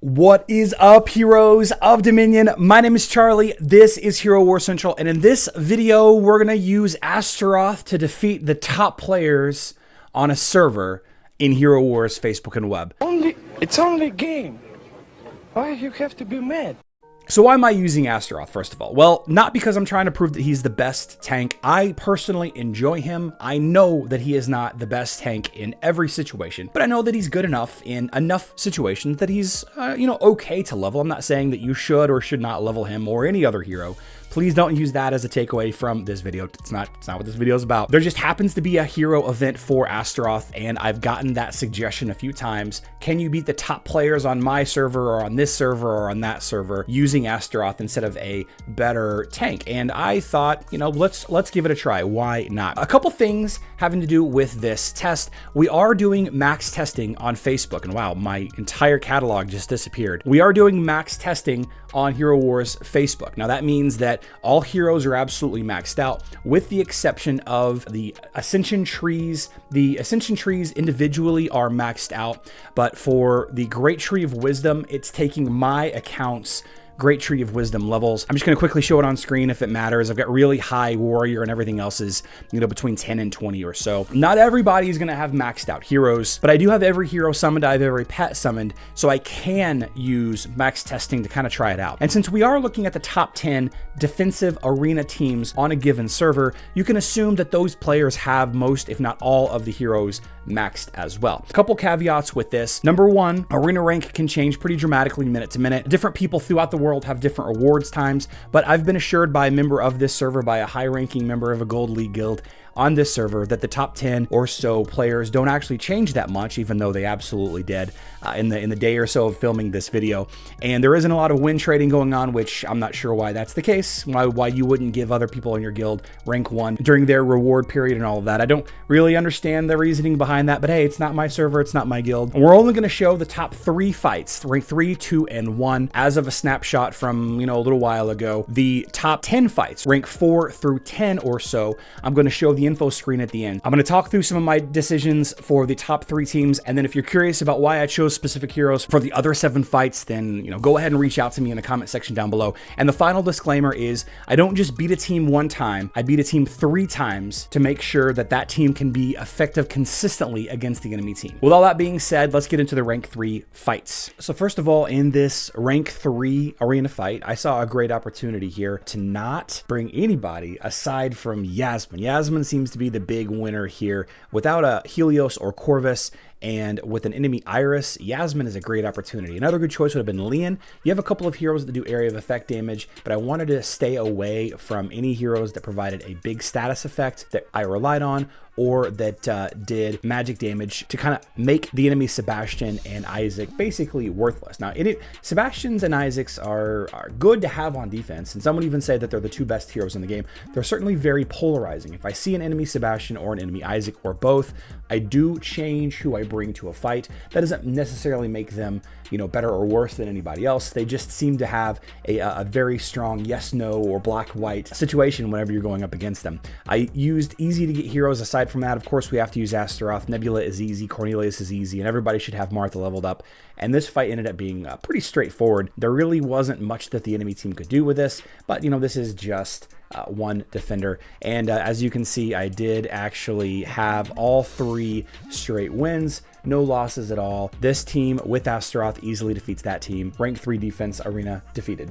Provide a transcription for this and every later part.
What is up, heroes of Dominion? My name is Charlie. This is Hero War Central, and in this video, we're gonna use Astaroth to defeat the top players on a server in Hero Wars Facebook and web. It's only a game. Why you have to be mad? So why am I using Astaroth, first of all? Well, not because I'm trying to prove that he's the best tank. I personally enjoy him. I know that he is not the best tank in every situation, but I know that he's good enough in enough situations that he's, okay to level. I'm not saying that you should or should not level him or any other hero. Please don't use that as a takeaway from this video. It's not what this video is about. There just happens to be a hero event for Astaroth, and I've gotten that suggestion a few times. Can you beat the top players on my server or on this server or on that server using Astaroth instead of a better tank? And I thought, let's give it a try. Why not? A couple things having to do with this test. We are doing max testing on Facebook, and wow, my entire catalog just disappeared. We are doing max testing on Hero Wars Facebook. Now that means that all heroes are absolutely maxed out, with the exception of the Ascension trees. The Ascension trees individually are maxed out, but for the Great Tree of Wisdom, it's taking my account's Great Tree of Wisdom levels. I'm just going to quickly show it on screen if it matters. I've got really high warrior and everything else is, between 10 and 20 or so. Not everybody is going to have maxed out heroes, but I do have every hero summoned. I have every pet summoned, so I can use max testing to kind of try it out. And since we are looking at the top 10 defensive arena teams on a given server, you can assume that those players have most, if not all, of the heroes maxed as well. A couple caveats with this. Number one, arena rank can change pretty dramatically minute to minute. Different people throughout the world have different rewards times, but I've been assured by a member of this server, by a high-ranking member of a Gold League guild on this server, that the top 10 or so players don't actually change that much, even though they absolutely did in the day or so of filming this video. And there isn't a lot of win trading going on, which I'm not sure why that's the case, why you wouldn't give other people in your guild rank 1 during their reward period and all of that. I don't really understand the reasoning behind that, but hey, it's not my server, it's not my guild. We're only going to show the top 3 fights, rank 3, 2, and 1, as of a snapshot from, a little while ago. The top 10 fights, rank 4 through 10 or so, I'm going to show the info screen at the end. I'm going to talk through some of my decisions for the top 3 teams, and then if you're curious about why I chose specific heroes for the other 7 fights, then go ahead and reach out to me in the comment section down below. And the final disclaimer is, I don't just beat a team 1 time, I beat a team 3 times to make sure that that team can be effective consistently against the enemy team. With all that being said, let's get into the rank 3 fights. So first of all, in this rank 3 arena fight, I saw a great opportunity here to not bring anybody aside from Yasmin. Yasmin seems to be the big winner here. Without a Helios or Corvus, and with an enemy Iris, Yasmin is a great opportunity. Another good choice would have been Leon. You have a couple of heroes that do area of effect damage, but I wanted to stay away from any heroes that provided a big status effect that I relied on, or that did magic damage to kind of make the enemy Sebastian and Isaac basically worthless. Now, Sebastians and Isaacs are good to have on defense, and some would even say that they're the 2 best heroes in the game. They're certainly very polarizing. If I see an enemy Sebastian or an enemy Isaac or both, I do change who I bring to a fight. That doesn't necessarily make them, better or worse than anybody else. They just seem to have a very strong yes, no, or black-white situation whenever you're going up against them. I used easy to get heroes. Aside from that, of course, we have to use Astaroth. Nebula is easy, Cornelius is easy, and everybody should have Martha leveled up. And this fight ended up being pretty straightforward. There really wasn't much that the enemy team could do with this, but this is just one defender. And as you can see, I did actually have all 3 straight wins, no losses at all. This team with Astaroth easily defeats that team. Rank 3 defense arena defeated.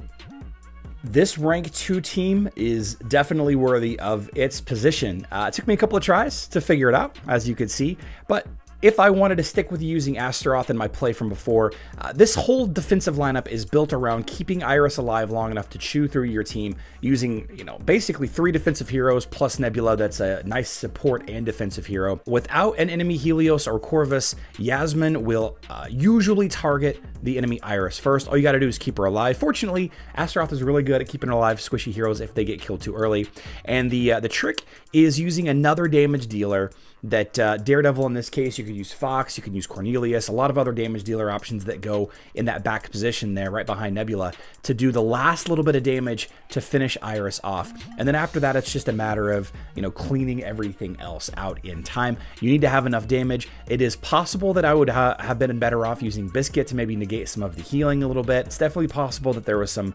This rank 2 team is definitely worthy of its position. It took me a couple of tries to figure it out, as you could see, but if I wanted to stick with using Astaroth in my play from before, this whole defensive lineup is built around keeping Iris alive long enough to chew through your team using, basically 3 defensive heroes plus Nebula. That's a nice support and defensive hero. Without an enemy Helios or Corvus, Yasmin will usually target the enemy Iris first. All you got to do is keep her alive. Fortunately, Astaroth is really good at keeping alive squishy heroes if they get killed too early. And the trick is using another damage dealer that Daredevil in this case, you could use Fox, you could use Cornelius, a lot of other damage dealer options that go in that back position there right behind Nebula to do the last little bit of damage to finish Iris off. And then after that, it's just a matter of, you know, cleaning everything else out in time. You need to have enough damage. It is possible that I would have been better off using Biscuit to maybe negate some of the healing a little bit. It's definitely possible that there was some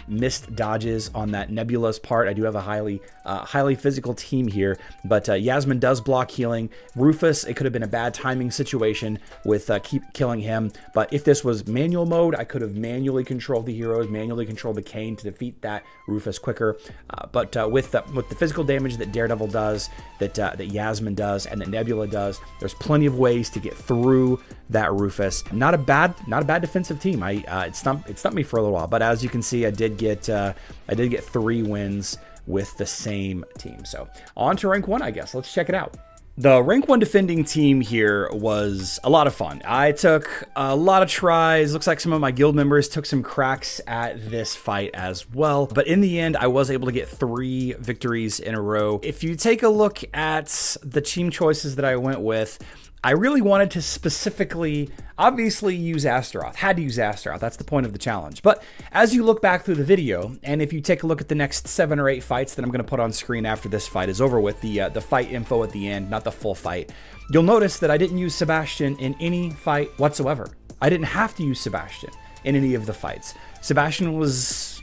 missed dodges on that Nebula's part. I do have a highly physical team here, but Yasmin does block healing. Rufus, it could have been a bad timing situation with keep killing him, but if this was manual mode, I could have manually controlled the heroes, manually controlled the Kane to defeat that Rufus quicker. But with the physical damage that Daredevil does, that Yasmin does, and that Nebula does, there's plenty of ways to get through that Rufus. Not a bad defensive team. It stumped me for a little while, but as you can see, I did get 3 wins with the same team. So on to rank 1, I guess. Let's check it out. The rank 1 defending team here was a lot of fun. I took a lot of tries. Looks like some of my guild members took some cracks at this fight as well. But in the end, I was able to get 3 victories in a row. If you take a look at the team choices that I went with, I really wanted to specifically, obviously, use Astaroth. Had to use Astaroth. That's the point of the challenge. But as you look back through the video, and if you take a look at the next 7 or 8 fights that I'm going to put on screen after this fight is over with, the fight info at the end, not the full fight, you'll notice that I didn't use Sebastian in any fight whatsoever. I didn't have to use Sebastian in any of the fights. Sebastian was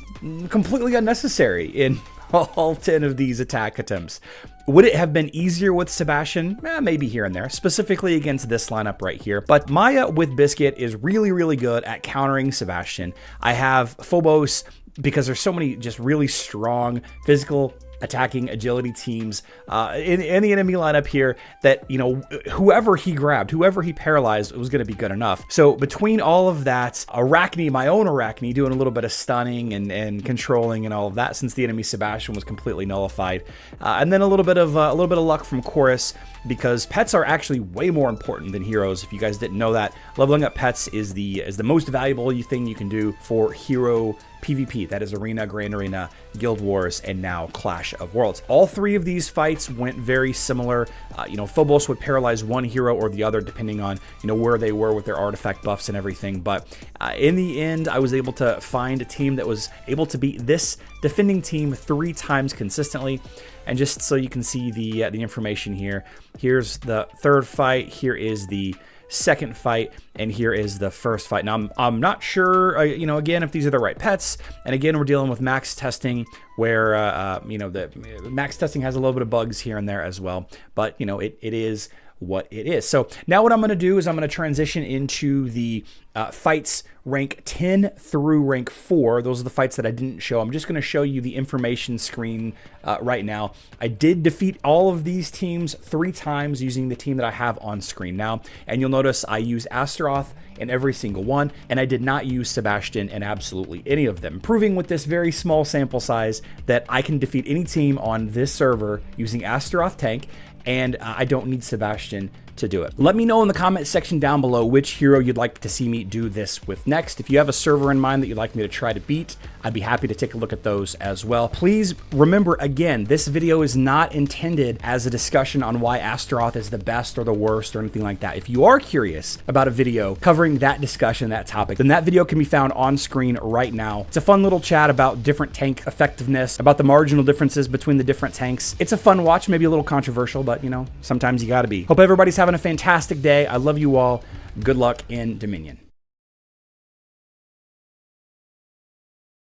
completely unnecessary in all 10 of these attack attempts. Would it have been easier with Sebastian? Maybe here and there, specifically against this lineup right here. But Maya with Biscuit is really, really good at countering Sebastian. I have Phobos because there's so many just really strong physical attacking agility teams in the enemy lineup here that, you know, whoever he grabbed, whoever he paralyzed, it was going to be good enough. So between all of that, Arachne, my own Arachne, doing a little bit of stunning and controlling and all of that, since the enemy Sebastian was completely nullified, and then a little bit of luck from Chorus, because pets are actually way more important than heroes. If you guys didn't know that, leveling up pets is the most valuable thing you can do for hero PvP. That is Arena, Grand Arena, Guild Wars, and now Clash of Worlds. All 3 of these fights went very similar. You know, Phobos would paralyze one hero or the other depending on, you know, where they were with their artifact buffs and everything. But in the end, I was able to find a team that was able to beat this defending team 3 times consistently. And just so you can see the information here, here's the 3rd fight, here is the 2nd fight, and here is the 1st fight. Now, I'm not sure, you know, again, if these are the right pets. And again, we're dealing with max testing where, you know, the max testing has a little bit of bugs here and there as well. But, you know, it is what it is. So now what I'm going to do is I'm going to transition into the fights rank 10 through rank 4. Those are the fights that I didn't show. I'm just going to show you the information screen right now. I did defeat all of these teams 3 times using the team that I have on screen now. And you'll notice I use Astaroth in every single one, and I did not use Sebastian in absolutely any of them, proving with this very small sample size that I can defeat any team on this server using Astaroth tank, and I don't need Sebastian to do it. Let me know in the comment section down below which hero you'd like to see me do this with next. If you have a server in mind that you'd like me to try to beat, I'd be happy to take a look at those as well. Please remember, again, this video is not intended as a discussion on why Astaroth is the best or the worst or anything like that. If you are curious about a video covering that discussion, that topic, then that video can be found on screen right now. It's a fun little chat about different tank effectiveness, about the marginal differences between the different tanks. It's a fun watch, maybe a little controversial, but you know, sometimes you gotta be. Hope everybody's having a fantastic day. I love you all. Good luck in Dominion.